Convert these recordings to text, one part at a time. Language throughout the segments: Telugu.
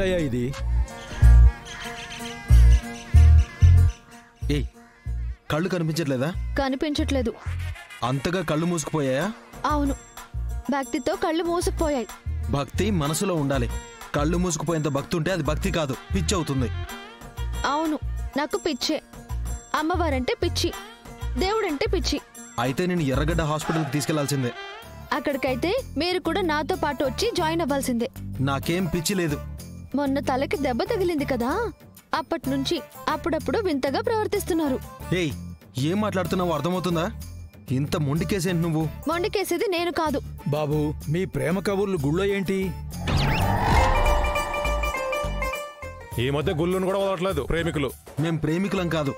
ఏమిటయ్యా ఇది? ఏయ్, కళ్ళు కనిపించట్లేదా? కనిపించట్లేదు. అంతగా కళ్ళు మూసుకుపోయాయా? అవును, భక్తితో కళ్ళు మూసుకుపోయాయి. భక్తి మనసులో ఉండాలి. కళ్ళు మూసుకుపోయేంత భక్తి ఉంటే అది భక్తి కాదు, పిచ్చి అవుతుంది. అవును, నాకు పిచ్చే. అమ్మవారంటే పిచ్చి, దేవుడంటే పిచ్చి. అయితే నేను ఎర్రగడ్డ హాస్పిటల్కి తీసుకెళ్లాల్సిందే. అక్కడికైతే మీరు కూడా నాతో పాటు వచ్చి జాయిన్ అవ్వాల్సిందే. నాకేం పిచ్చి లేదు. మొన్న తలకి దెబ్బ తగిలింది కదా, అప్పటి నుంచి అప్పుడప్పుడు వింతగా ప్రవర్తిస్తున్నారు. ఏయ్, ఏం మాట్లాడుతున్నావో అర్థమవుతుందా? ఇంత మొండికేసేంటి నువ్వు? మొండికేసేది నేను కాదు. బాబు, మీ ప్రేమ కబుర్లు గుళ్ళో ఏంటి? ఈ మధ్య గుళ్ళను కూడా వదలట్లేదు ప్రేమికులు. మేం ప్రేమికులం కాదు.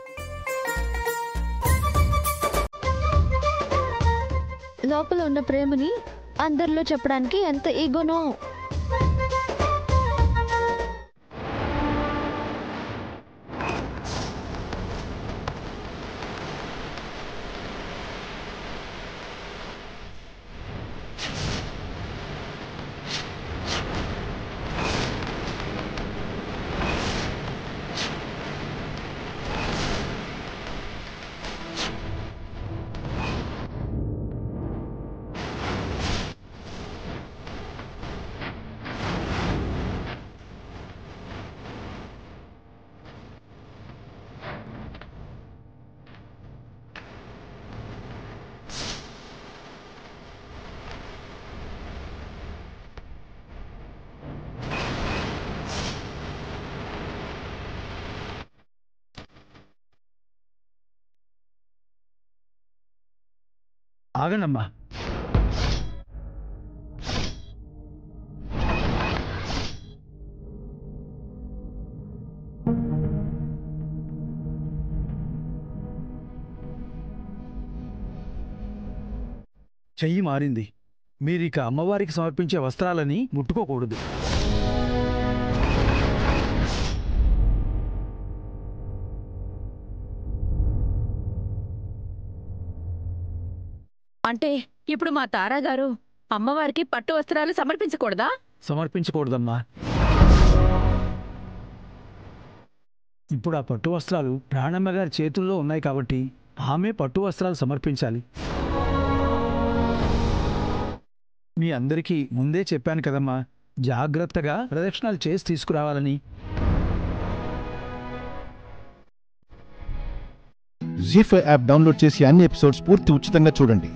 లోపల ఉన్న ప్రేమని అందరిలో చెప్పడానికి ఎంత ఈగోనో. ఆగనమ్మా. చెయ్యి మారింది. మీరిక అమ్మవారికి సమర్పించే వస్త్రాలని ముట్టుకోకూడదు. అంటే ఇప్పుడు మా తారాగారు అమ్మవారికి పట్టు వస్త్రాలు సమర్పించకూడదా? సమర్పించకూడదమ్మా. ఇప్పుడు ఆ పట్టు వస్త్రాలు ప్రాణమ్మ గారి చేతుల్లో ఉన్నాయి కాబట్టి ఆమె పట్టు వస్త్రాలు సమర్పించాలి. మీ అందరికీ ముందే చెప్పాను కదమ్మా, జాగ్రత్తగా ప్రదక్షిణాలు చేసి తీసుకురావాలని. జీ5 యాప్ డౌన్లోడ్ చేసి అన్ని ఎపిసోడ్స్ పూర్తి ఉచితంగా చూడండి.